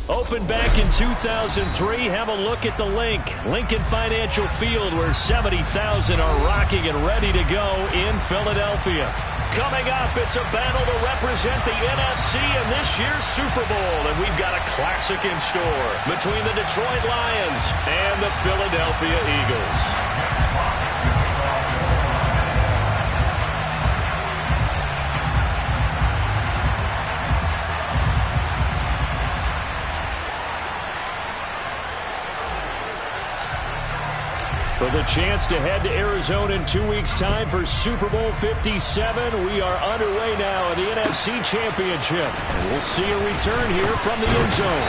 Opened back in 2003, have a look at the Lincoln Financial Field, where 70,000 are rocking and ready to go in Philadelphia. Coming up, it's a battle to represent the NFC in this year's Super Bowl, and we've got a classic in store between the Detroit Lions and the Philadelphia Eagles. With a chance to head to Arizona in 2 weeks' time for Super Bowl 57, we are underway now in the NFC Championship. And we'll see a return here from the end zone.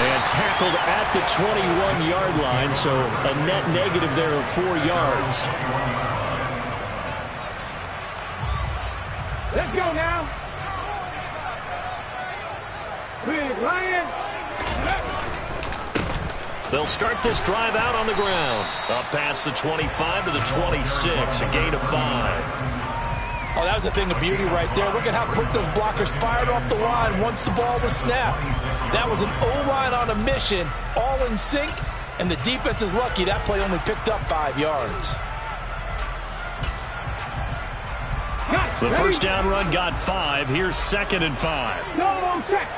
And tackled at the 21-yard line, so a net negative there of 4 yards. Let's go now. Big Lions. They'll start this drive out on the ground. Up past the 25 to the 26, a gain of 5. Oh, that was a thing of beauty right there. Look at how quick those blockers fired off the line once the ball was snapped. That was an O-line on a mission, all in sync, and the defense is lucky that play only picked up 5 yards. The first down run got 5. Here's 2nd and 5. No check.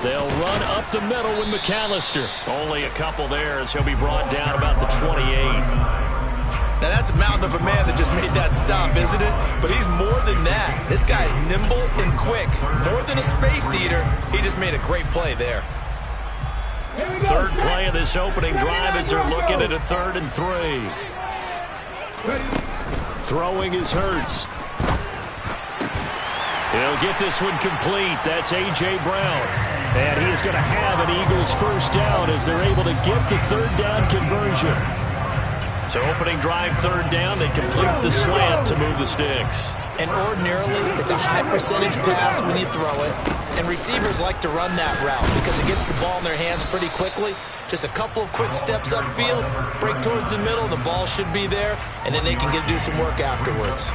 They'll run up the middle with McAllister. Only a couple there as he'll be brought down about the 28. Now that's a mountain of a man that just made that stop, isn't it? But he's more than that. This guy's nimble and quick. More than a space eater, he just made a great play there. Third play of this opening drive as they're looking at a 3rd and 3. Throwing is Hurts. He'll get this one complete. That's A.J. Brown. And he is going to have an Eagles first down as they're able to get the 3rd down conversion. So opening drive, 3rd down. They complete the slant to move the sticks. And ordinarily, it's a high percentage pass when you throw it. And receivers like to run that route because it gets the ball in their hands pretty quickly. Just a couple of quick steps upfield, break towards the middle, the ball should be there, and then they can do some work afterwards.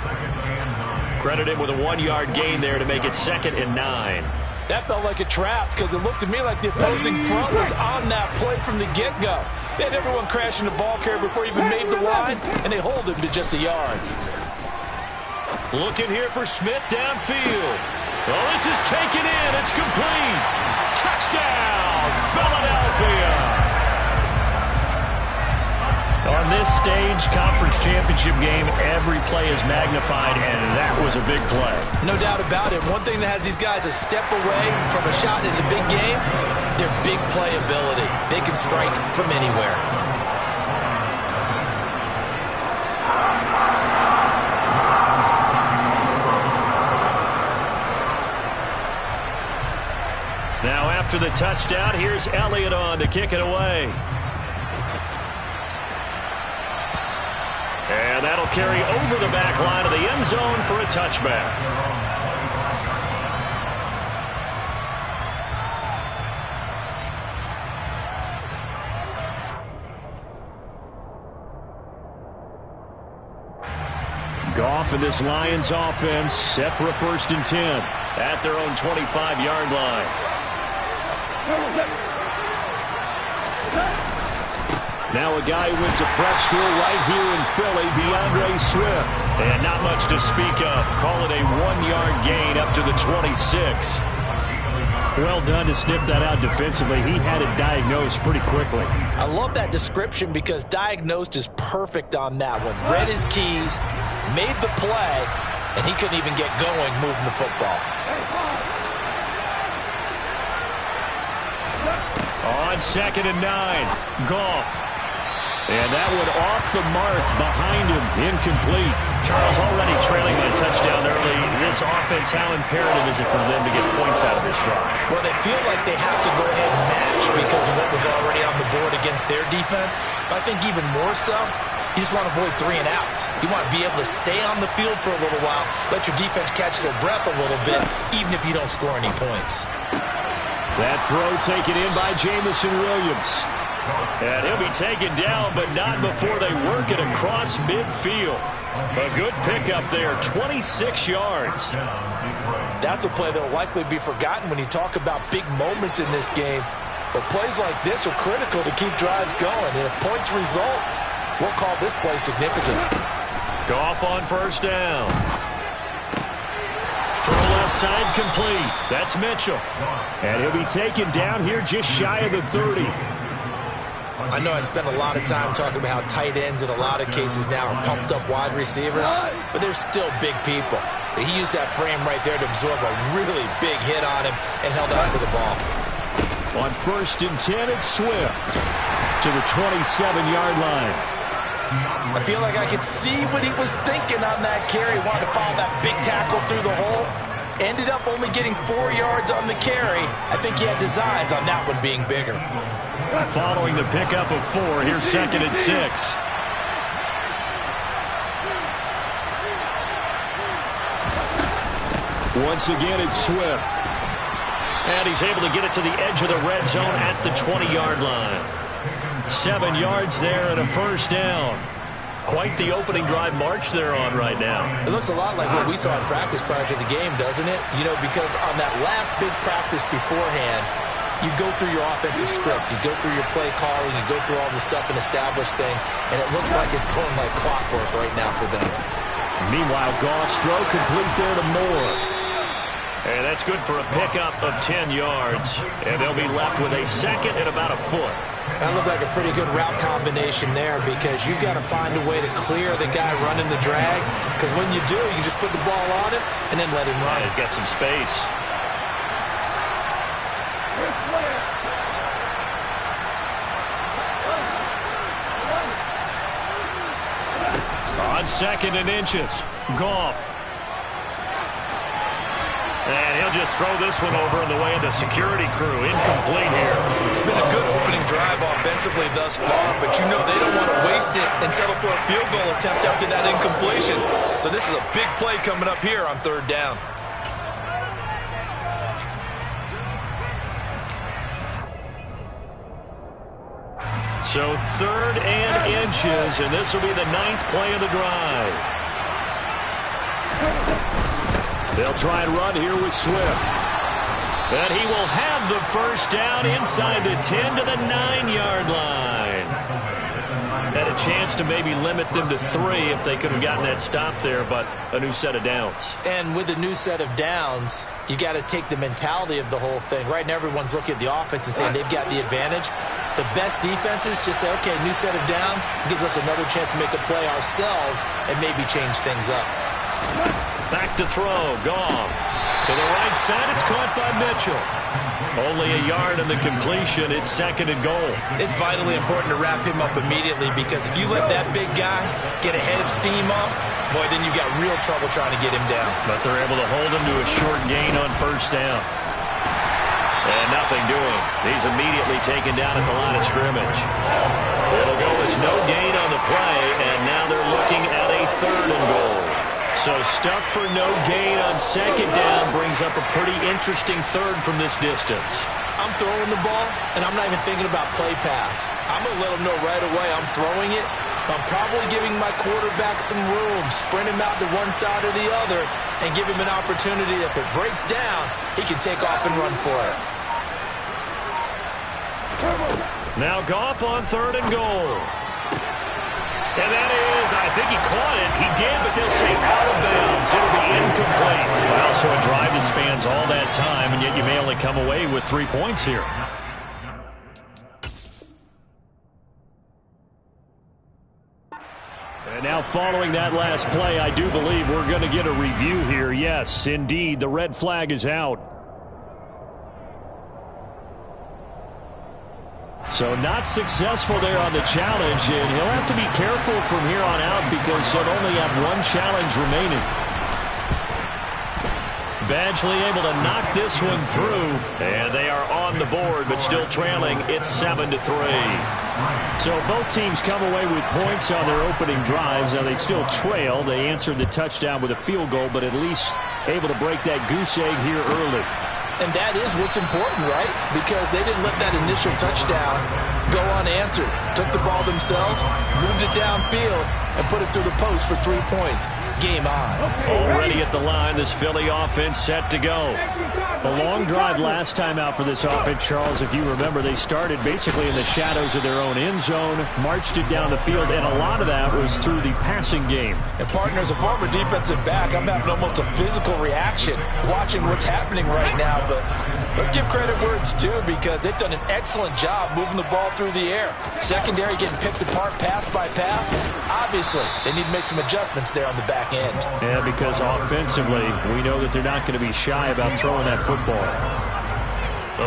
Credited with a 1-yard gain there to make it 2nd and 9. That felt like a trap because it looked to me like the opposing front was on that play from the get-go. They had everyone crashing the ball carrier before he even made the line, and they hold him to just a yard. Looking here for Smith downfield. Oh, this is taken in. It's complete. Touchdown, Philadelphia. On this stage, conference championship game, every play is magnified, and that was a big play. No doubt about it. One thing that has these guys a step away from a shot in the big game, their big play ability. They can strike from anywhere. Now after the touchdown, here's Elliott on to kick it away. And that'll carry over the back line of the end zone for a touchback. Goff and this Lions offense set for a 1st and 10 at their own 25-yard line. Now a guy who went to prep school right here in Philly, DeAndre Swift. And not much to speak of. Call it a 1-yard gain up to the 26. Well done to sniff that out defensively. He had it diagnosed pretty quickly. I love that description because diagnosed is perfect on that one. Read his keys, made the play, and he couldn't even get going moving the football. On 2nd and 9, Goff. And that one off the mark behind him, incomplete. Charles already trailing by a touchdown early. This offense, how imperative is it for them to get points out of this drive? Well, they feel like they have to go ahead and match because of what was already on the board against their defense. But I think even more so, you just want to avoid 3 and outs. You want to be able to stay on the field for a little while, let your defense catch their breath a little bit, even if you don't score any points. That throw taken in by Jamison Williams. And he'll be taken down, but not before they work it across midfield. A good pickup there, 26 yards. That's a play that will likely be forgotten when you talk about big moments in this game. But plays like this are critical to keep drives going. And if points result, we'll call this play significant. Goff on first down. Throw left side complete. That's Mitchell. And he'll be taken down here just shy of the 30. I know I spend a lot of time talking about how tight ends in a lot of cases now are pumped up wide receivers, but they're still big people. He used that frame right there to absorb a really big hit on him and held on to the ball. On 1st and 10, it's Swift to the 27-yard line. I feel like I could see what he was thinking on that carry. Wanted to follow that big tackle through the hole. Ended up only getting 4 yards on the carry. I think he had designs on that one being bigger. Following the pickup of 4, here's 2nd and 6. Once again, it's Swift. And he's able to get it to the edge of the red zone at the 20-yard line. 7 yards there and a first down. Quite the opening drive march they're on right now. It looks a lot like what we saw in practice prior to the game, doesn't it? You know, because on that last big practice beforehand, you go through your offensive script. You go through your play calling. You go through all the stuff and establish things. And it looks like it's going like clockwork right now for them. Meanwhile, Goff's throw complete there to Moore. And that's good for a pickup of 10 yards. And they'll be left with a 2nd and about a foot. That looked like a pretty good route combination there because you've got to find a way to clear the guy running the drag. Because when you do, you just put the ball on him and then let him run. He's got some space. On 2nd and inches, Goff. And he'll just throw this one over in the way of the security crew. Incomplete here. It's been a good opening drive offensively thus far, but you know they don't want to waste it and settle for a field goal attempt after that incompletion. So this is a big play coming up here on 3rd down. So 3rd and inches, and this will be the 9th play of the drive. They'll try and run here with Swift. And he will have the first down inside the 10 to the 9-yard line. Had a chance to maybe limit them to 3 if they could have gotten that stop there, but a new set of downs. And with a new set of downs, you got to take the mentality of the whole thing. Right now everyone's looking at the offense and saying they've got the advantage. The best defenses just say, okay, new set of downs gives us another chance to make a play ourselves and maybe change things up. Back to throw, Goff. To the right side, it's caught by Mitchell. Only a yard in the completion. It's 2nd and goal. It's vitally important to wrap him up immediately because if you let that big guy get a head of steam up, boy, then you got real trouble trying to get him down. But they're able to hold him to a short gain on first down. And nothing doing. He's immediately taken down at the line of scrimmage. It'll go as no gain on the play, and now they're looking at a 3rd and goal. So stuff for no gain on 2nd down brings up a pretty interesting 3rd from this distance. I'm throwing the ball, and I'm not even thinking about play pass. I'm going to let him know right away I'm throwing it. I'm probably giving my quarterback some room, sprint him out to one side or the other, and give him an opportunity. If it breaks down, he can take off and run for it. Now Goff on 3rd and goal. And that is, I think he caught it. He did, but they'll say out of bounds. It'll be incomplete. Well, so a drive that spans all that time, and yet you may only come away with 3 points here. And now following that last play, I do believe we're going to get a review here. Yes, indeed, the red flag is out. So not successful there on the challenge, and he'll have to be careful from here on out because he'll only have 1 challenge remaining. Badgley able to knock this one through, and they are on the board, but still trailing. It's 7-3. So both teams come away with points on their opening drives. Now they still trail. They answered the touchdown with a field goal, but at least able to break that goose egg here early. And that is what's important, right? Because they didn't let that initial touchdown go unanswered. Took the ball themselves, moved it downfield, and put it through the post for 3 points. Game on. Already at the line, this Philly offense set to go. The long drive last time out for this offense, Charles, if you remember, they started basically in the shadows of their own end zone, marched it down the field, and a lot of that was through the passing game. And partner, as a former defensive back, I'm having almost a physical reaction watching what's happening right now. But let's give credit where it's due, because they've done an excellent job moving the ball through the air. Secondary getting picked apart pass by pass. Obviously, they need to make some adjustments there on the back end. Yeah, because offensively, we know that they're not going to be shy about throwing that football.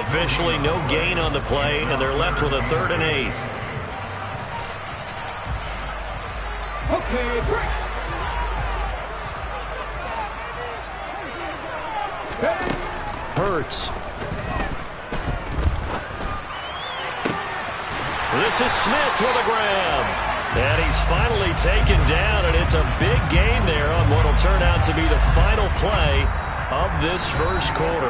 Officially, no gain on the play, and they're left with a 3rd and 8. Okay, break. Hurts. This is Smith with a grab. And he's finally taken down, and it's a big gain there on what will turn out to be the final play of this first quarter.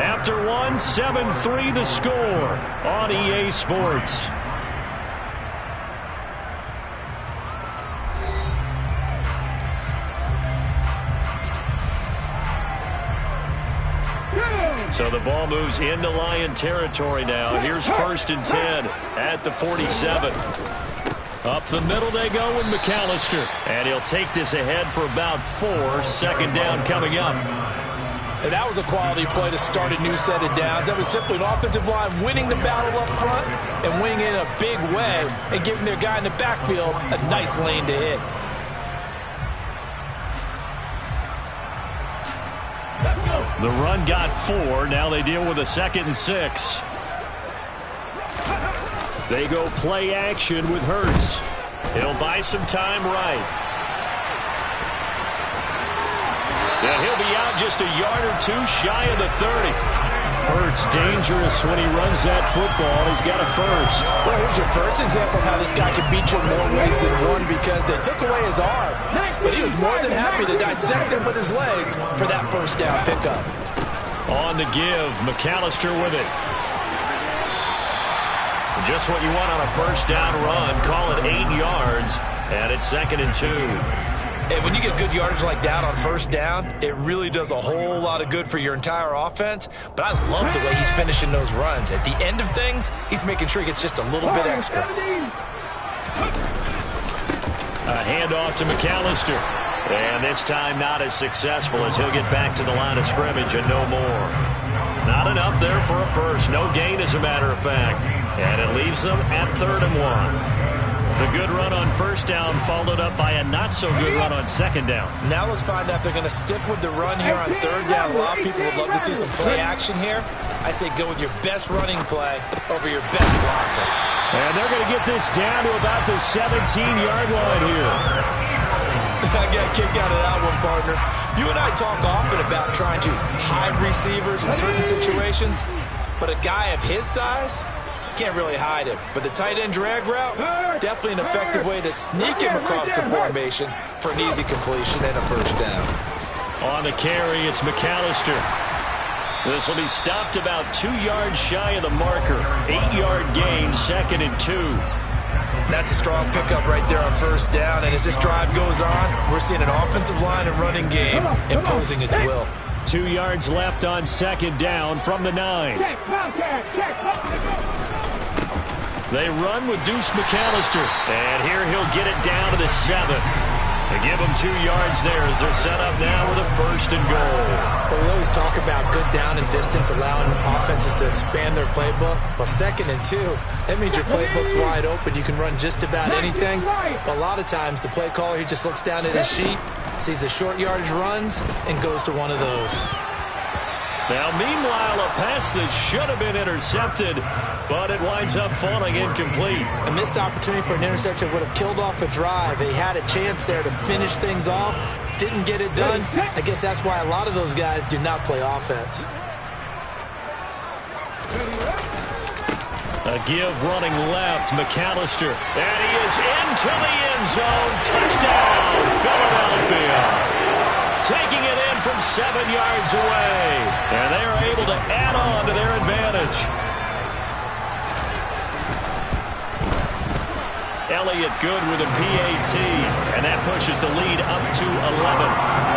After one, 7-3 the score on EA Sports. So the ball moves into Lion territory now. Here's 1st and 10 at the 47. Up the middle they go with McAllister. And he'll take this ahead for about 4. 2nd down coming up. And that was a quality play to start a new set of downs. That was simply an offensive line winning the battle up front and winning it in a big way and giving their guy in the backfield a nice lane to hit. The run got 4. Now they deal with a 2nd and 6. They go play action with Hurts. He'll buy some time right. And he'll be out just a yard or 2 shy of the 30. Hurts dangerous when he runs that football. He's got a first. Well, here's your first example of how this guy can beat you in more ways than one, because they took away his arm. But he was more than happy to dissect him with his legs for that first down pickup. On the give, McAllister with it. Just what you want on a first down run. Call it 8 yards, and it's 2nd and 2. And when you get good yardage like that on first down, it really does a whole lot of good for your entire offense. But I love the way he's finishing those runs. At the end of things, he's making sure he gets just a little bit extra. A handoff to McAllister. And this time not as successful, as he'll get back to the line of scrimmage and no more. Not enough there for a first. No gain, as a matter of fact. And it leaves them at 3rd and 1. The good run on first down followed up by a not-so-good run on 2nd down. Now let's find out if they're going to stick with the run here on 3rd down. A lot of people would love to see some play action here. I say go with your best running play over your best blocker. And they're going to get this down to about the 17-yard line here. I got a kick out of that one, partner. You and I talk often about trying to hide receivers in certain situations, but a guy of his size can't really hide him. But the tight end drag route, definitely an effective way to sneak him across the formation for an easy completion and a first down. On the carry, it's McAllister. This will be stopped about 2 yards shy of the marker. 8-yard gain, 2nd and 2. That's a strong pickup right there on first down. And as this drive goes on, we're seeing an offensive line and running game imposing its will. 2 yards left on 2nd down from the 9. They run with Deuce McAllister. And here he'll get it down to the 7. They give him 2 yards there as they're set up now with a 1st and goal. Well, we always talk about good down and distance, allowing offenses to expand their playbook. Well, 2nd and 2, that means your playbook's wide open. You can run just about anything. But a lot of times, the play caller, he just looks down at his sheet, sees the short yardage runs, and goes to one of those. Now, meanwhile, a pass that should have been intercepted, but it winds up falling incomplete. A missed opportunity for an interception would have killed off a drive. He had a chance there to finish things off, didn't get it done. I guess that's why a lot of those guys do not play offense. A give running left, McAllister. And he is into the end zone. Touchdown, Philadelphia. Taking it in from 7 yards away. And they are able to add on to their advantage. Elliott good with a PAT. And that pushes the lead up to 11.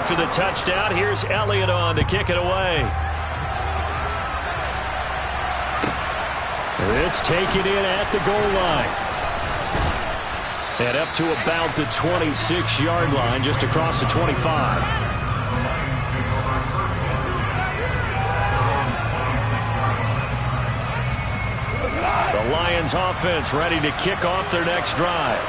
After the touchdown, here's Elliott on to kick it away. This taken in at the goal line. And up to about the 26-yard line, just across the 25. The Lions offense ready to kick off their next drive.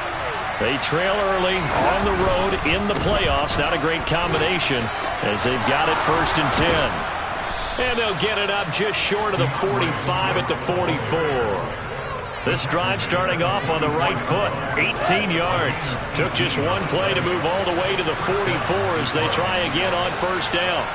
They trail early on the road in the playoffs. Not a great combination as they've got it 1st and 10. And they'll get it up just short of the 45 at the 44. This drive starting off on the right foot. 18 yards. Took just one play to move all the way to the 44 as they try again on 1st down.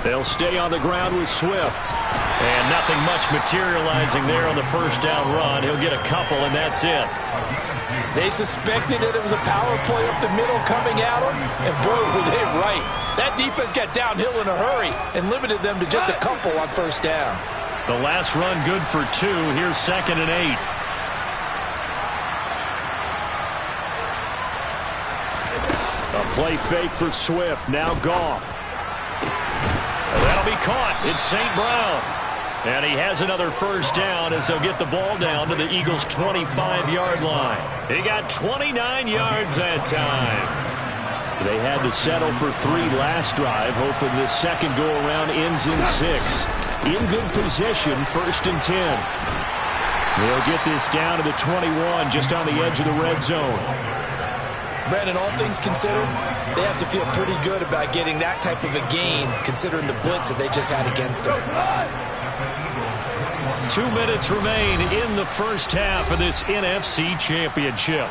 They'll stay on the ground with Swift. And nothing much materializing there on the 1st down run. He'll get a couple, and that's it. They suspected that it was a power play up the middle coming at them, and boy, were they right. That defense got downhill in a hurry and limited them to just a couple on 1st down. The last run good for 2. Here's 2nd and 8. A play fake for Swift. Now Goff. That'll be caught. It's St. Brown. And he has another 1st down as they'll get the ball down to the Eagles' 25-yard line. He got 29 yards that time. They had to settle for 3 last drive, hoping this second go-around ends in 6. In good position, 1st and 10. They'll get this down to the 21, just on the edge of the red zone. Brandon, all things considered, they have to feel pretty good about getting that type of a gain, considering the blitz that they just had against them. 2 minutes remain in the 1st half of this NFC Championship.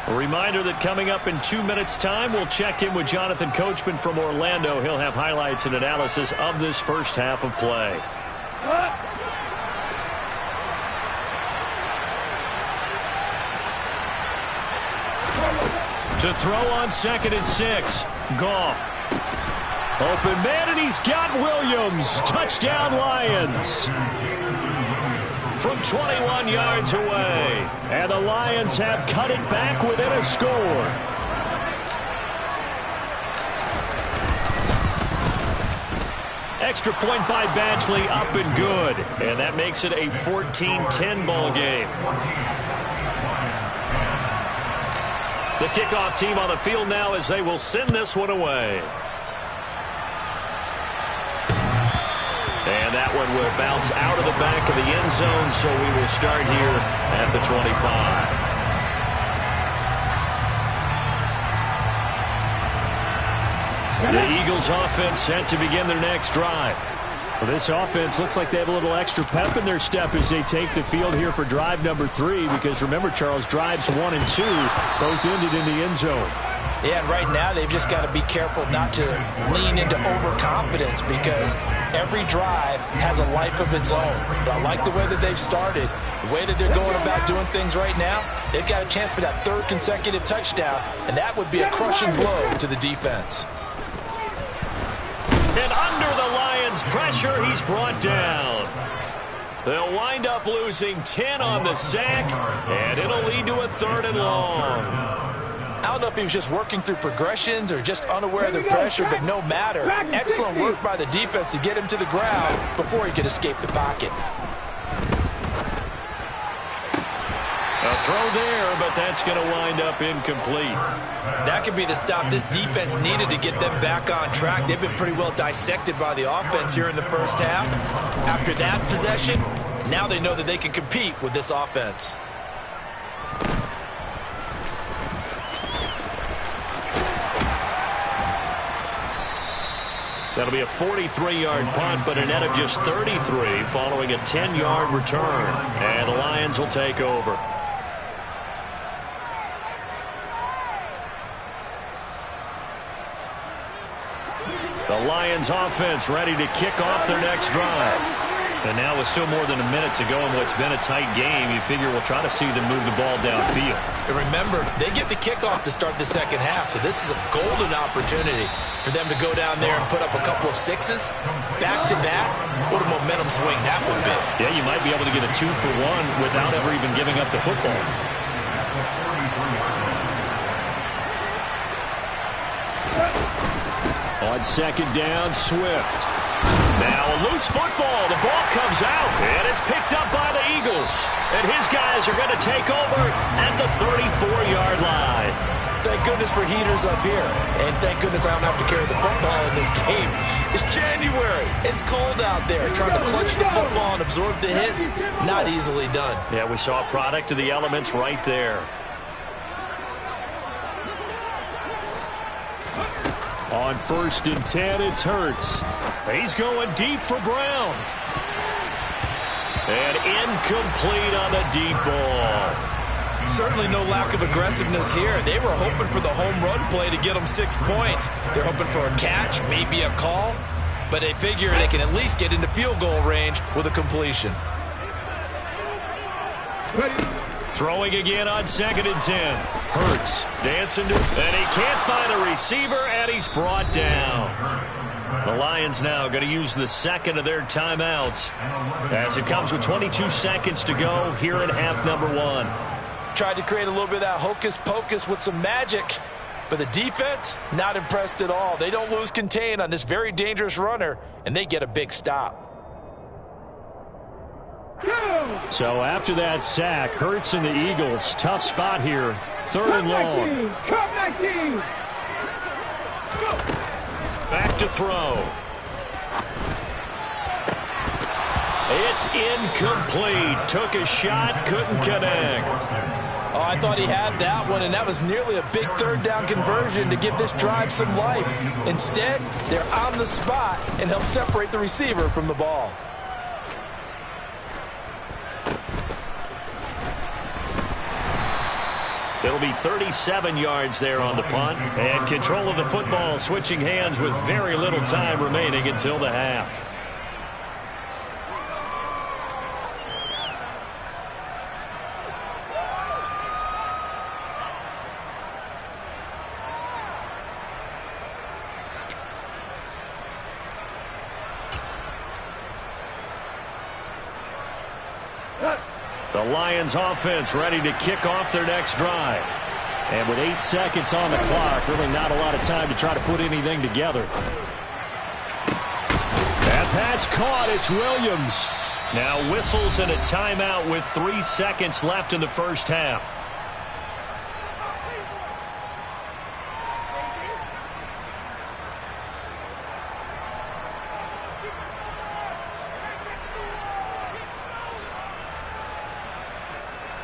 A reminder that coming up in 2 minutes' time, we'll check in with Jonathan Coachman from Orlando. He'll have highlights and analysis of this 1st half of play. To throw on 2nd and 6. Goff. Open man, and he's got Williams. Touchdown, Lions. From 21 yards away. And the Lions have cut it back within a score. Extra point by Badgley, up and good. And that makes it a 14-10 ball game. The kickoff team on the field now as they will send this one away. And that one will bounce out of the back of the end zone, so we will start here at the 25. The Eagles offense set to begin their next drive. Well, this offense looks like they have a little extra pep in their step as they take the field here for drive number 3, because remember, Charles, drives 1 and 2 both ended in the end zone. Yeah, and right now they've just got to be careful not to lean into overconfidence, because every drive has a life of its own. But I like the way that they've started, the way that they're going about doing things right now. They've got a chance for that 3rd consecutive touchdown, and that would be a crushing blow to the defense. And under the Lions' pressure, he's brought down. They'll wind up losing 10 on the sack, and it'll lead to a 3rd and long. I don't know if he was just working through progressions or just unaware of the pressure, but no matter. Excellent work by the defense to get him to the ground before he could escape the pocket. A throw there, but that's going to wind up incomplete. That could be the stop this defense needed to get them back on track. They've been pretty well dissected by the offense here in the 1st half. After that possession, now they know that they can compete with this offense. That'll be a 43-yard punt, but a net of just 33 following a 10-yard return. And the Lions will take over. The Lions offense ready to kick off their next drive. And now with still more than a minute to go in what's been a tight game, you figure we'll try to see them move the ball downfield. And remember, they get the kickoff to start the second half, so this is a golden opportunity for them to go down there and put up a couple of sixes. Back-to-back, what a momentum swing that would be. Yeah, you might be able to get a 2-for-1 without ever even giving up the football. On second down, Swift. Now a loose football. The ball comes out, and it's picked up by the Eagles. And his guys are going to take over at the 34-yard line. Thank goodness for heaters up here. And thank goodness I don't have to carry the football in this game. It's January. It's cold out there. Trying to clutch the football and absorb the hits, not easily done. Yeah, we saw a product of the elements right there. On 1st and 10, it's Hurts. He's going deep for Brown. And incomplete on the deep ball. Certainly no lack of aggressiveness here. They were hoping for the home run play to get them 6 points. They're hoping for a catch, maybe a call. But they figure they can at least get into field goal range with a completion. Throwing again on 2nd and 10. Hurts dancing to, and he can't find a receiver, and he's brought down. The Lions now going to use the second of their timeouts as it comes with 22 seconds to go here in half number 1. Tried to create a little bit of that hocus-pocus with some magic, but the defense, not impressed at all. They don't lose contain on this very dangerous runner, and they get a big stop. So after that sack, Hurts and the Eagles, tough spot here. 3rd and long. Back to throw. It's incomplete. Took a shot, couldn't connect. Oh, I thought he had that one, and that was nearly a big 3rd down conversion to give this drive some life. Instead, they're on the spot and help separate the receiver from the ball. It'll be 37 yards there on the punt. And control of the football, switching hands with very little time remaining until the half. The Lions offense ready to kick off their next drive. And with 8 seconds on the clock, really not a lot of time to try to put anything together. That pass caught. It's Williams. Now whistles and a timeout with 3 seconds left in the first half.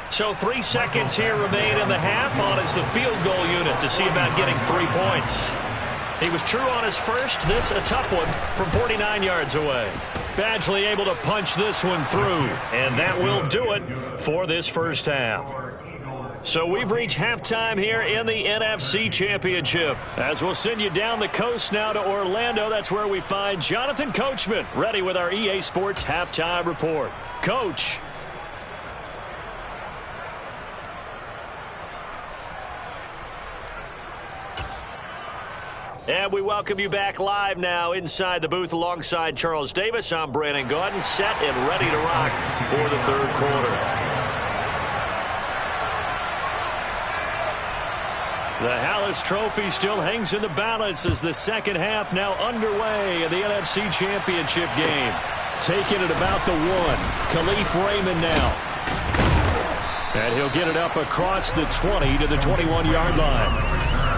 So 3 seconds here remain in the half. On is the field goal unit to see about getting 3 points. He was true on his first. This a tough one from 49 yards away. Badgley able to punch this one through. And that will do it for this first half. So we've reached halftime here in the NFC Championship. As we'll send you down the coast now to Orlando. That's where we find Jonathan Coachman ready with our EA Sports halftime report. Coach. And we welcome you back live now inside the booth alongside Charles Davis. I'm Brandon Gaudin, set and ready to rock for the third quarter. The Hallis Trophy still hangs in the balance as the second half now underway in the NFC Championship game. Taking it about the 1. Khalif Raymond now. And he'll get it up across the 20 to the 21-yard line.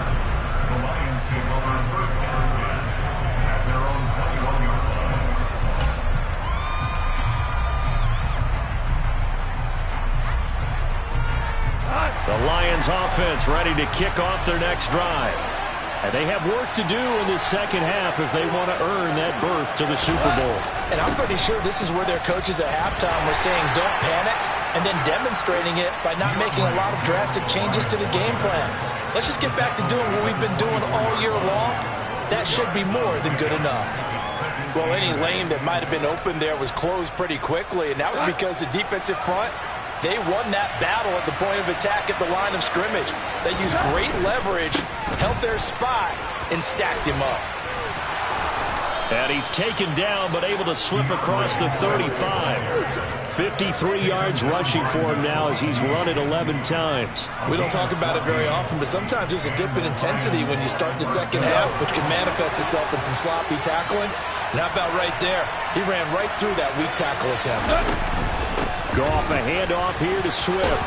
The Lions offense ready to kick off their next drive. And they have work to do in this second half if they want to earn that berth to the Super Bowl. And I'm pretty sure this is where their coaches at halftime were saying don't panic, and then demonstrating it by not making a lot of drastic changes to the game plan. Let's just get back to doing what we've been doing all year long that should be more than good enough. Well, any lane that might have been open there was closed pretty quickly, and that was because the defensive front, they won that battle at the point of attack at the line of scrimmage. They used great leverage, held their spot, and stacked him up. And he's taken down, but able to slip across the 35. 53 yards rushing for him now as he's run it 11 times. We don't talk about it very often, but sometimes there's a dip in intensity when you start the second half, which can manifest itself in some sloppy tackling. And how about right there? He ran right through that weak tackle attempt. Goff a handoff here to Swift.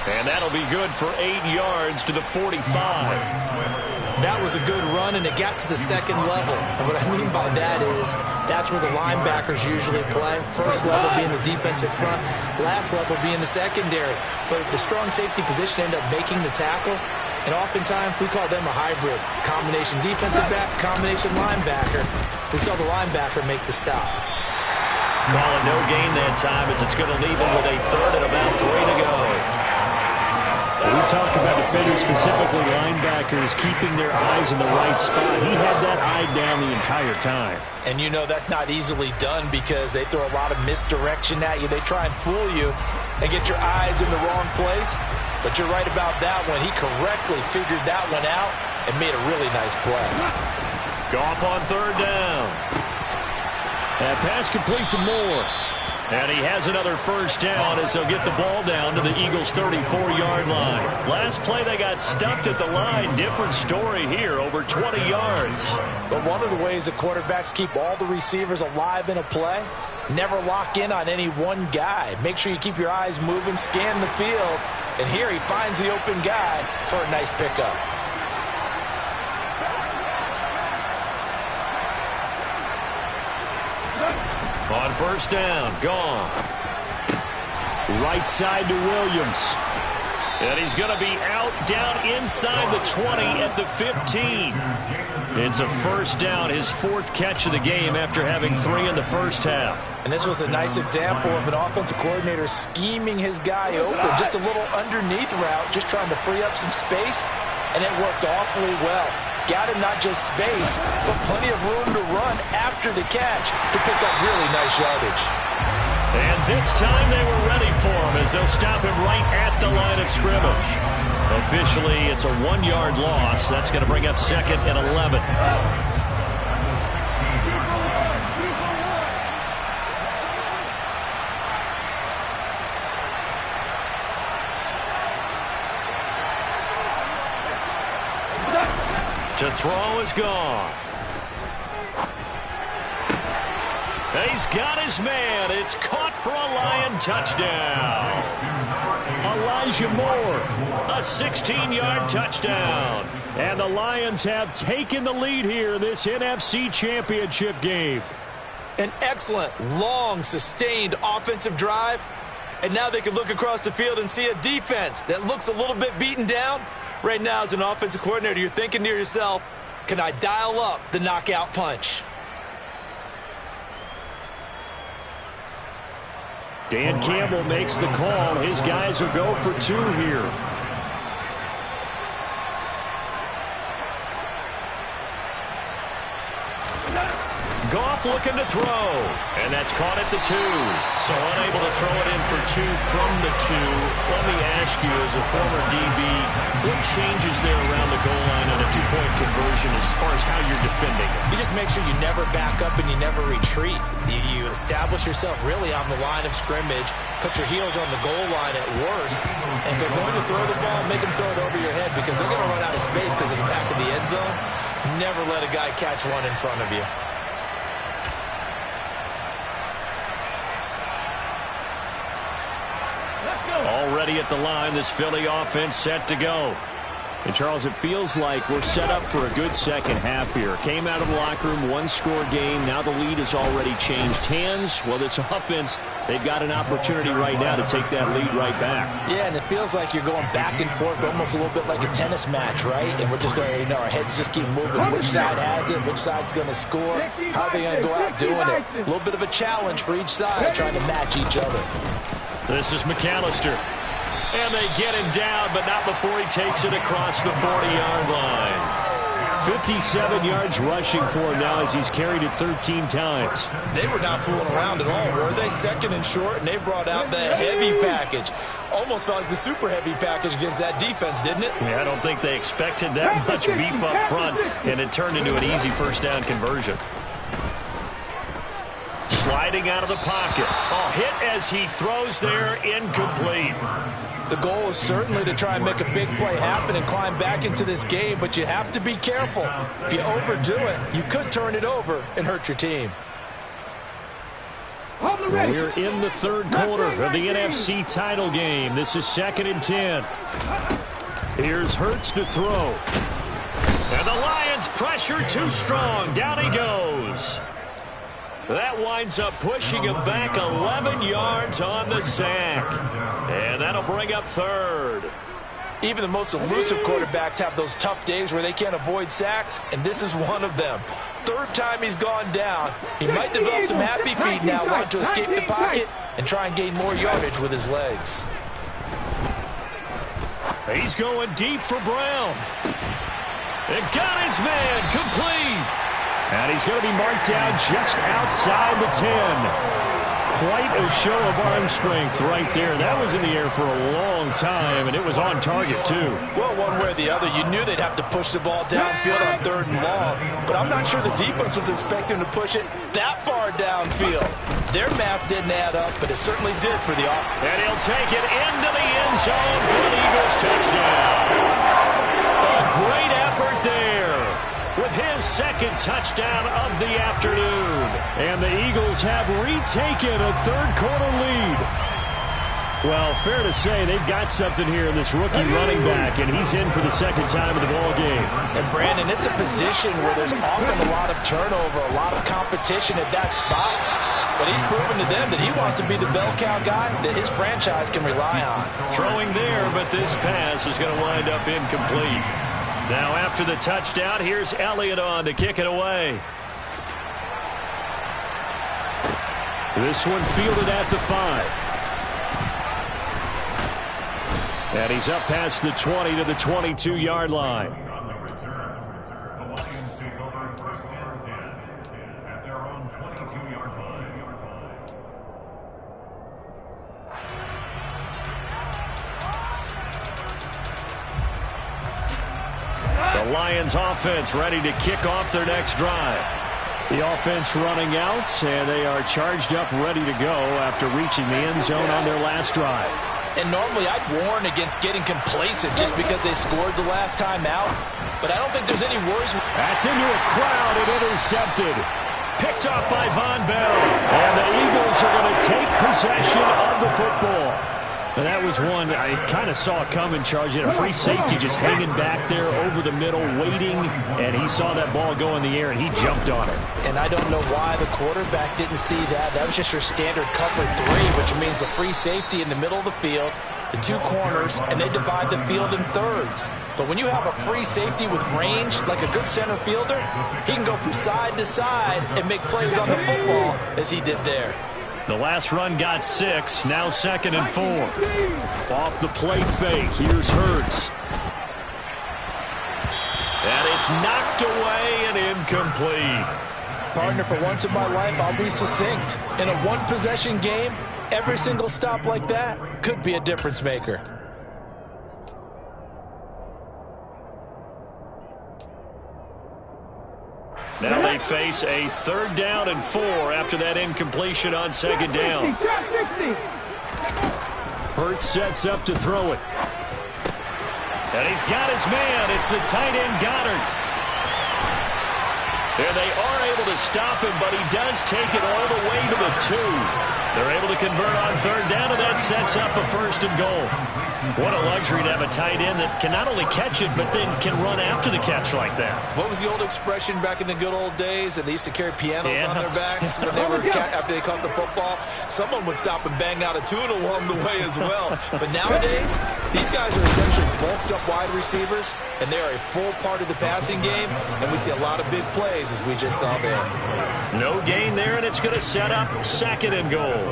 And that'll be good for 8 yards to the 45. That was a good run, and it got to the second level. And what I mean by that is that's where the linebackers usually play. First level being the defensive front, last level being the secondary. But the strong safety position ended up making the tackle, and oftentimes we call them a hybrid. Combination defensive back, combination linebacker. We saw the linebacker make the stop. Calling no gain that time as it's going to leave him with a third and about 3 to go. We talk about defenders, specifically linebackers, keeping their eyes in the right spot. He had that eye down the entire time. And you know that's not easily done because they throw a lot of misdirection at you. They try and fool you and get your eyes in the wrong place. But you're right about that one. He correctly figured that one out and made a really nice play. Goff on third down. That pass complete to Moore. And he has another first down as they'll get the ball down to the Eagles' 34-yard line. Last play, they got stuffed at the line. Different story here, over 20 yards. But one of the ways the quarterbacks keep all the receivers alive in a play, never lock in on any one guy. Make sure you keep your eyes moving, scan the field. And here he finds the open guy for a nice pickup. On first down, gone. Right side to Williams. And he's going to be out down inside the 20 at the 15. It's a first down, his fourth catch of the game after having 3 in the first half. And this was a nice example of an offensive coordinator scheming his guy open. Just a little underneath route, just trying to free up some space, and it worked awfully well. Got him not just space, but plenty of room to run after the catch to pick up really nice yardage. And this time they were ready for him as they'll stop him right at the line of scrimmage. Officially, it's a 1-yard loss. That's going to bring up second and 11. To throw is Goff. He's got his man. It's caught for a Lion touchdown. Elijah Moore, a 16-yard touchdown. And the Lions have taken the lead here in this NFC Championship game. An excellent, long, sustained offensive drive. And now they can look across the field and see a defense that looks a little bit beaten down. Right now, as an offensive coordinator, you're thinking to yourself, can I dial up the knockout punch? Dan Campbell makes the call. His guys will go for 2 here. Goff looking to throw. And that's caught at the 2. So unable to throw it in for 2 from the 2. Let me ask you, as a former DB, what changes there around the goal line on a 2-point conversion as far as how you're defending it? You just make sure you never back up and you never retreat. You establish yourself really on the line of scrimmage, put your heels on the goal line at worst, and if they're going to throw the ball, make them throw it over your head because they're going to run out of space because of the back of the end zone. Never let a guy catch one in front of you. Already at the line, this Philly offense set to go. And, Charles, it feels like we're set up for a good second half here. Came out of the locker room, 1-score game. Now the lead has already changed hands. Well, this offense, they've got an opportunity right now to take that lead right back. Yeah, and it feels like you're going back and forth, almost a little bit like a tennis match, right? And we're just, our heads just keep moving. Which side has it? Which side's going to score? How are they going to go out doing it? A little bit of a challenge for each side, trying to match each other. This is McAllister. And they get him down, but not before he takes it across the 40-yard line. 57 yards rushing for him now as he's carried it 13 times. They were not fooling around at all, were they? Second and short, and they brought out the heavy package. Almost felt like the super heavy package against that defense, didn't it? Yeah, I don't think they expected that much beef up front, and it turned into an easy first down conversion. Sliding out of the pocket. Hit as he throws there, incomplete. The goal is certainly to try and make a big play happen and climb back into this game, but you have to be careful. If you overdo it, you could turn it over and hurt your team. We're in the third quarter of the NFC title game. This is 2nd and 10. Here's Hurts to throw. And the Lions pressure too strong. Down he goes. That winds up pushing him back 11 yards on the sack. And that'll bring up third. Even the most elusive quarterbacks have those tough days where they can't avoid sacks, and this is one of them. Third time he's gone down. He might develop some happy feet now, want to escape the pocket and try and gain more yardage with his legs. He's going deep for Brown. And got his man complete. And he's going to be marked down just outside the 10. Quite a show of arm strength right there. That was in the air for a long time, and it was on target, too. Well, one way or the other, you knew they'd have to push the ball downfield on 3rd and long, but I'm not sure the defense was expecting to push it that far downfield. Their math didn't add up, but it certainly did for the offense. And he'll take it into the end zone for an Eagles touchdown. A great effort there with his 2nd touchdown of the afternoon. And the Eagles have retaken a third-quarter lead. Well, fair to say they've got something here in this rookie running back, and he's in for the 2nd time of the ball game. And, Brandon, it's a position where there's often a lot of turnover, a lot of competition at that spot. But he's proven to them that he wants to be the bell cow guy that his franchise can rely on. Throwing there, but this pass is going to wind up incomplete. Now after the touchdown, here's Elliott on to kick it away. This one fielded at the 5. And he's up past the 20 to the 22-yard line. The Lions offense ready to kick off their next drive. The offense running out, and they are charged up, ready to go after reaching the end zone on their last drive. And normally I'd warn against getting complacent just because they scored the last time out, but I don't think there's any worries. That's into a crowd and intercepted. Picked off by Von Bell. And the Eagles are going to take possession of the football. And that was one I kind of saw coming, Charles. You had a free safety just hanging back there over the middle, waiting, and he saw that ball go in the air, and he jumped on it. And I don't know why the quarterback didn't see that. That was just your standard cover 3, which means the free safety in the middle of the field, the 2 corners, and they divide the field in thirds. But when you have a free safety with range, like a good center fielder, he can go from side to side and make plays on the football as he did there. The last run got 6, now 2nd and 4. Off the play fake, here's Hurts. And it's knocked away and incomplete. Partner, for once in my life, I'll be succinct. In a one-possession game, every single stop like that could be a difference maker. Now they face a 3rd down and 4 after that incompletion on 2nd down. Hurts sets up to throw it. And he's got his man. It's the tight end Goddard. And they are able to stop him, but he does take it all the way to the 2. They're able to convert on 3rd down, and that sets up a 1st and goal. What a luxury to have a tight end that can not only catch it, but then can run after the catch like that. What was the old expression back in the good old days? That they used to carry pianos on their backs when they were after they caught the football. Someone would stop and bang out a tune along the way as well. But nowadays, these guys are essentially bulked up wide receivers, and they are a full part of the passing game, and we see a lot of big plays as we just saw there. No gain there, and it's going to set up 2nd and goal.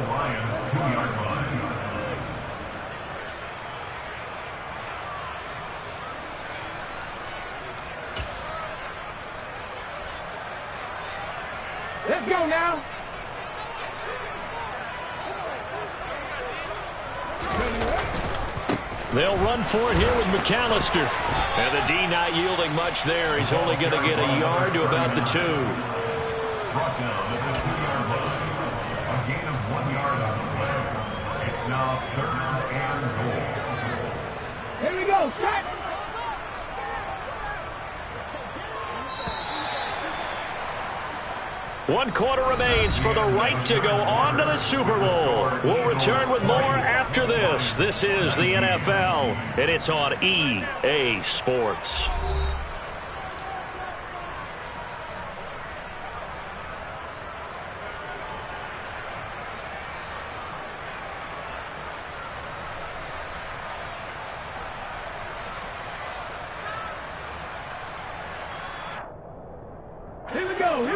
Let's go now. They'll run for it here with McAllister. And the D not yielding much there. He's only going to get a yard to about the 2. Brought down at the 2-yard line. A gain of 1 yard on the play. It's now 3rd and goal. Here we go. Set. One quarter remains for the right to go on to the Super Bowl. We'll return with more after this. This is the NFL, and it's on EA Sports.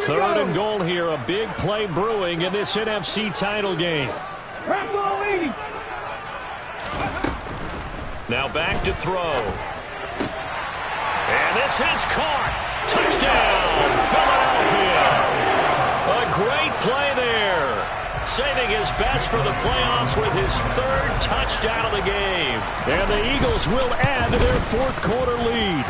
Third and goal here. A big play brewing in this NFC title game. Now back to throw. And this is caught. Touchdown, Philadelphia. A great play there. Saving his best for the playoffs with his 3rd touchdown of the game. And the Eagles will add to their 4th quarter lead.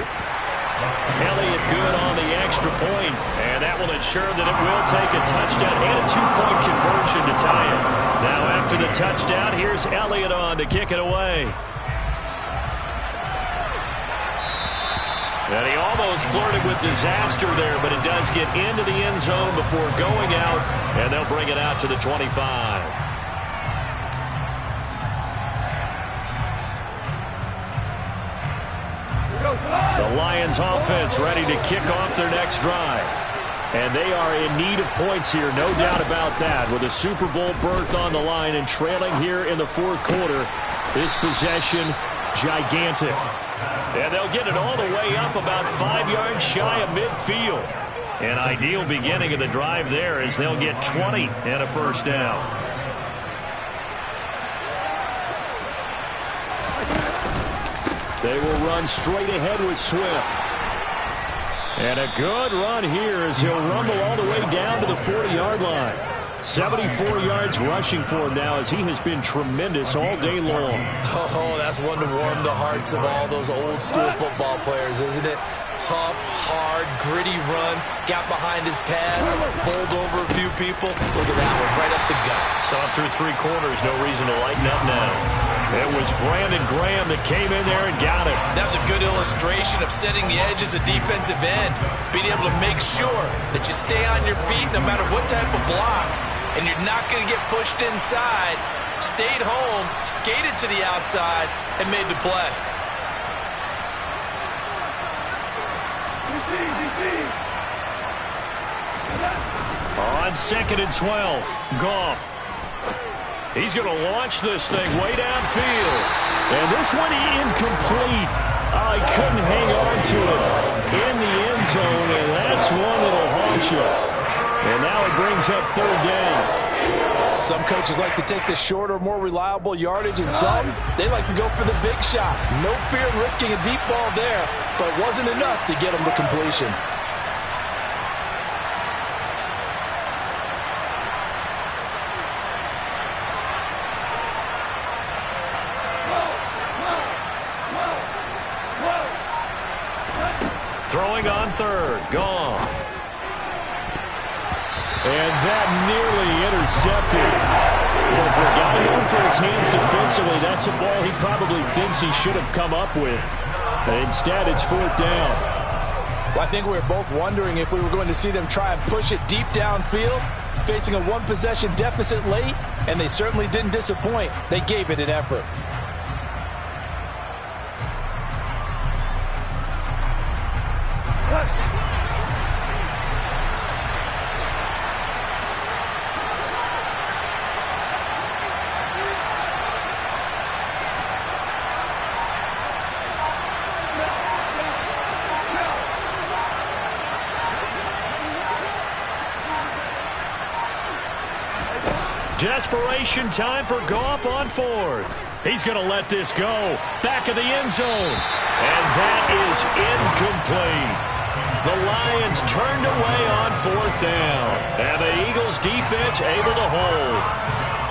Elliott good on the extra point, and that will ensure that it will take a touchdown and a 2-point conversion to tie it. Now after the touchdown, here's Elliott on to kick it away. And he almost flirted with disaster there, but it does get into the end zone before going out, and they'll bring it out to the 25. The Lions offense ready to kick off their next drive. And they are in need of points here, no doubt about that. With a Super Bowl berth on the line and trailing here in the 4th quarter, this possession, gigantic. And they'll get it all the way up about 5 yards shy of midfield. An ideal beginning of the drive there as they'll get 20 and a first down. They will run straight ahead with Swift. And a good run here as he'll rumble all the way down to the 40-yard line. 74 yards rushing for him now as he has been tremendous all day long. Oh, that's one to warm the hearts of all those old-school football players, isn't it? Tough, hard, gritty run. Got behind his pads, bowled over a few people. Look at that one, right up the gut. Saw him through 3 quarters, no reason to lighten up now. It was Brandon Graham that came in there and got it. That's a good illustration of setting the edge as a defensive end. Being able to make sure that you stay on your feet no matter what type of block, and you're not going to get pushed inside. Stayed home, skated to the outside, and made the play. On 2nd and 12, Goff. He's going to launch this thing way downfield. And this one incomplete. Oh, he couldn't hang on to it in the end zone, and that's one that'll haunt you. And now it brings up 3rd down. Some coaches like to take the shorter, more reliable yardage, and some, they like to go for the big shot. No fear in risking a deep ball there, but it wasn't enough to get them to completion. Throwing on 3rd, Goff. And that nearly intercepted. Well, for a guy known for his hands defensively, that's a ball he probably thinks he should have come up with. And instead, it's 4th down. Well, I think we were both wondering if we were going to see them try and push it deep downfield, facing a 1-possession deficit late, and they certainly didn't disappoint. They gave it an effort. Desperation time for Goff on 4th. He's going to let this go. Back of the end zone. And that is incomplete. The Lions turned away on 4th down. And the Eagles defense able to hold.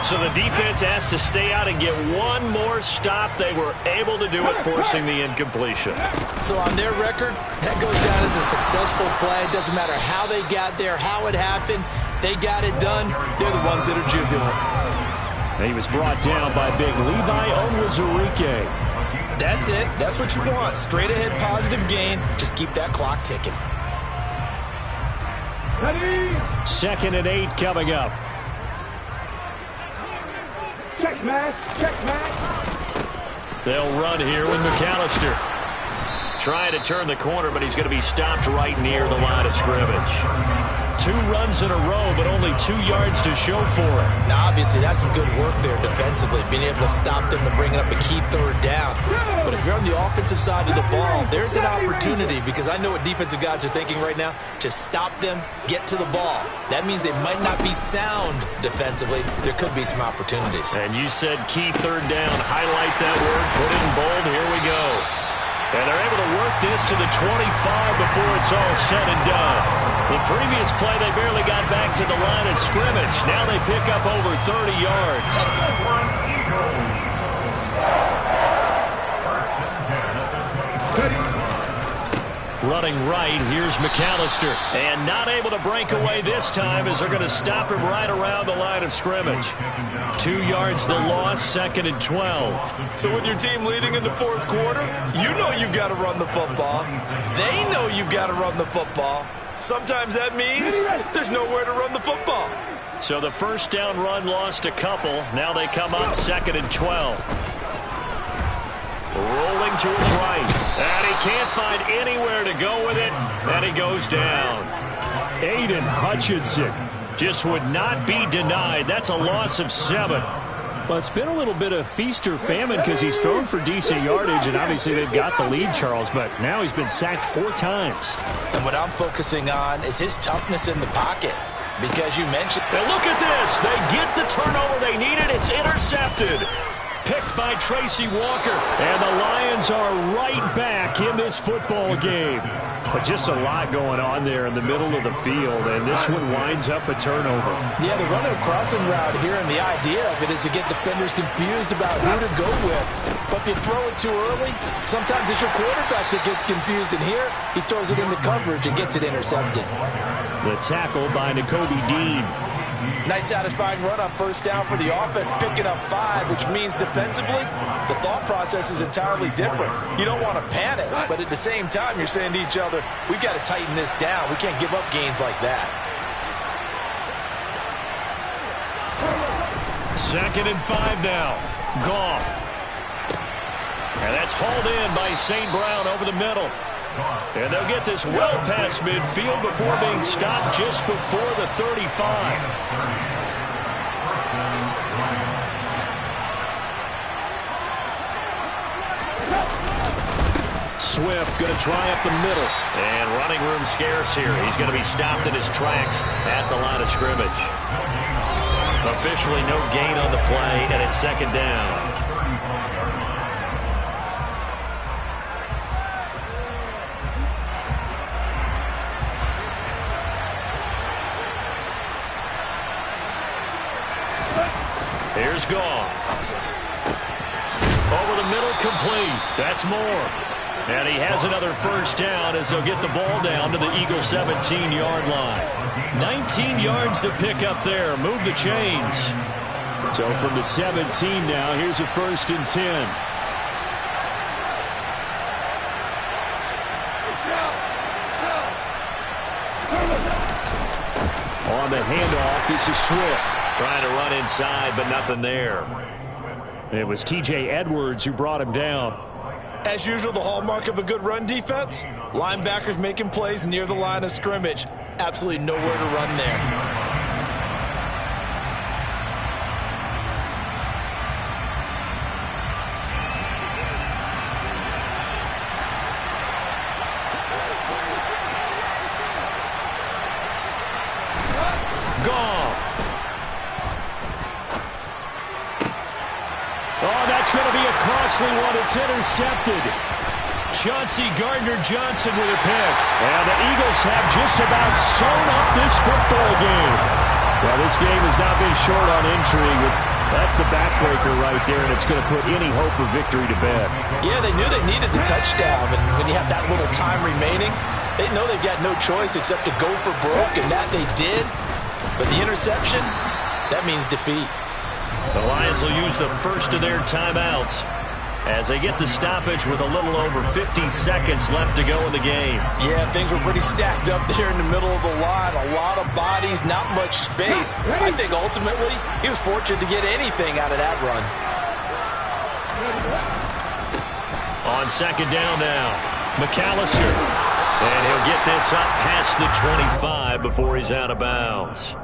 So the defense has to stay out and get one more stop. They were able to do it, forcing the incompletion. So on their record, that goes down as a successful play. It doesn't matter how they got there, how it happened. They got it done. They're the ones that are jubilant. And he was brought down by big Levi Onwuzurike. That's it. That's what you want. Straight ahead positive gain. Just keep that clock ticking. Ready? 2nd and 8 coming up. Check match. Check match. They'll run here with McAllister. Trying to turn the corner, but he's going to be stopped right near the line of scrimmage. 2 runs in a row, but only 2 yards to show for it. Now, obviously, that's some good work there defensively, being able to stop them and bringing up a key 3rd down. But if you're on the offensive side of the ball, there's an opportunity, because I know what defensive guys are thinking right now. Just stop them, get to the ball. That means they might not be sound defensively. There could be some opportunities. And you said key 3rd down. Highlight that word, put it in bold. Here we go. And they're able to work this to the 25 before it's all said and done. The previous play, they barely got back to the line of scrimmage. Now they pick up over 30 yards. Running right, here's McAllister. And not able to break away this time as they're going to stop him right around the line of scrimmage. 2 yards the loss, 2nd and 12. So with your team leading in the 4th quarter, you know you've got to run the football. They know you've got to run the football. Sometimes that means there's nowhere to run the football. So the 1st down run lost a couple. Now they come up 2nd and 12. Rolling to his right. And he can't find anywhere to go with it. And he goes down. Aiden Hutchinson just would not be denied. That's a loss of 7. Well, it's been a little bit of feast or famine because he's thrown for decent yardage, and obviously they've got the lead, Charles, but now he's been sacked 4 times. And what I'm focusing on is his toughness in the pocket, because you mentioned... And look at this. They get the turnover they needed. It's intercepted. Picked by Tracy Walker. And the Lions are right back in this football game. But just a lot going on there in the middle of the field, and this one winds up a turnover. Yeah, they're running a crossing route here, and the idea of it is to get defenders confused about who to go with. But if you throw it too early, sometimes it's your quarterback that gets confused, and here he throws it into coverage and gets it intercepted. The tackle by Nakobe Dean. Nice satisfying run on 1st down for the offense, picking up 5, which means defensively, the thought process is entirely different. You don't want to panic, but at the same time, you're saying to each other, we've got to tighten this down. We can't give up gains like that. 2nd and 5 now. Goff. And that's hauled in by St. Brown over the middle. And they'll get this well past midfield before being stopped just before the 35. Swift going to try up the middle. And running room scarce here. He's going to be stopped in his tracks at the line of scrimmage. Officially no gain on the play, and it's 2nd down. Here's Goff. Over the middle, complete. That's more. And he has another 1st down as they'll get the ball down to the Eagles' 17-yard line. 19 yards to pick up there. Move the chains. So from the 17 now, here's a 1st and 10. On the handoff, this is Swift. Trying to run inside, but nothing there. It was T.J. Edwards who brought him down. As usual, the hallmark of a good run defense, linebackers making plays near the line of scrimmage. Absolutely nowhere to run there. Oh, that's going to be a costly one. It's intercepted. Chauncey Gardner-Johnson with a pick. And the Eagles have just about sewn up this football game. Well, this game has not been short on intrigue. That's the backbreaker right there, and it's going to put any hope of victory to bed. Yeah, they knew they needed the touchdown, and when you have that little time remaining, they know they've got no choice except to go for broke, and that they did. But the interception, that means defeat. The Lions will use the first of their timeouts as they get the stoppage with a little over 50 seconds left to go in the game. Yeah, things were pretty stacked up there in the middle of the line. A lot of bodies, not much space. I think ultimately he was fortunate to get anything out of that run. On second down now, McAllister. And he'll get this up past the 25 before he's out of bounds.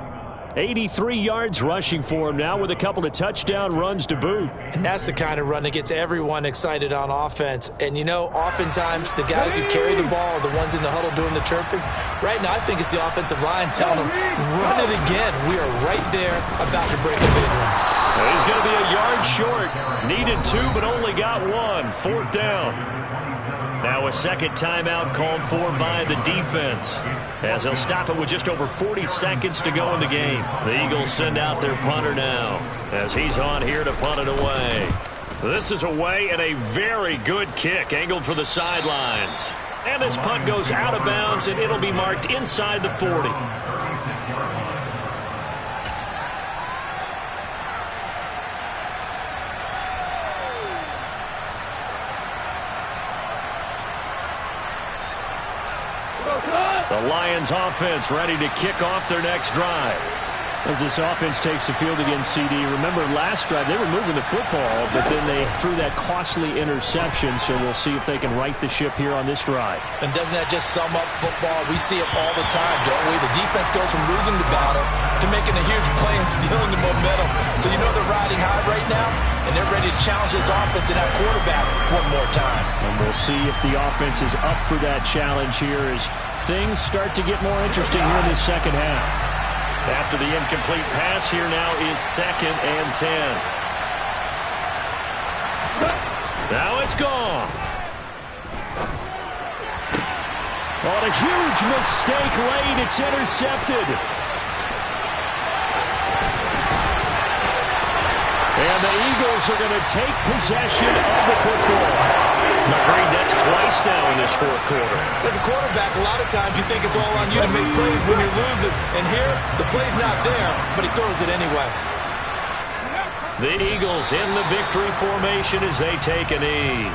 83 yards rushing for him now with a couple of touchdown runs to boot. And that's the kind of run that gets everyone excited on offense. And, you know, oftentimes the guys who carry the ball are the ones in the huddle doing the chirping. Right now I think it's the offensive line telling them, run it again. We are right there about to break a big one. He's going to be a yard short. Needed 2 but only got 1. Fourth down. Now a second timeout called for by the defense, as they'll stop it with just over 40 seconds to go in the game. The Eagles send out their punter now, as he's on here to punt it away. This is away, and a very good kick angled for the sidelines. And this punt goes out of bounds, and it'll be marked inside the 40. The Lions offense ready to kick off their next drive. As this offense takes the field against CD, remember last drive they were moving the football, but then they threw that costly interception, so we'll see if they can right the ship here on this drive. And doesn't that just sum up football? We see it all the time, don't we? The defense goes from losing the battle to making a huge play and stealing the momentum. So you know they're riding high right now, and they're ready to challenge this offense and that quarterback one more time. And we'll see if the offense is up for that challenge here as things start to get more interesting here in the second half. After the incomplete pass, here now is 2nd and 10. Now it's gone. On a huge mistake late, it's intercepted. And the Eagles are going to take possession of the football. Agreed, that's twice now in this fourth quarter. As a quarterback, a lot of times you think it's all on you to make plays when you're losing. And here, the play's not there, but he throws it anyway. The Eagles in the victory formation as they take a knee.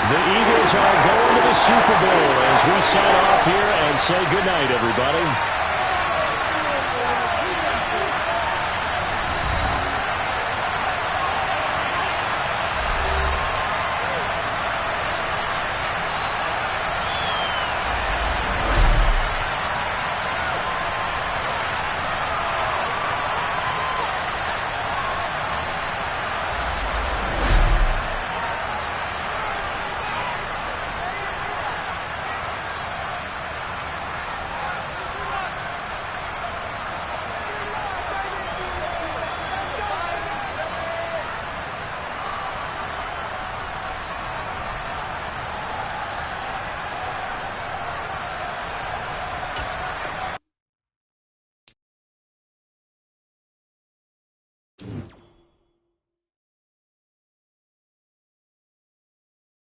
The Eagles are going to the Super Bowl as we sign off here and say goodnight, everybody.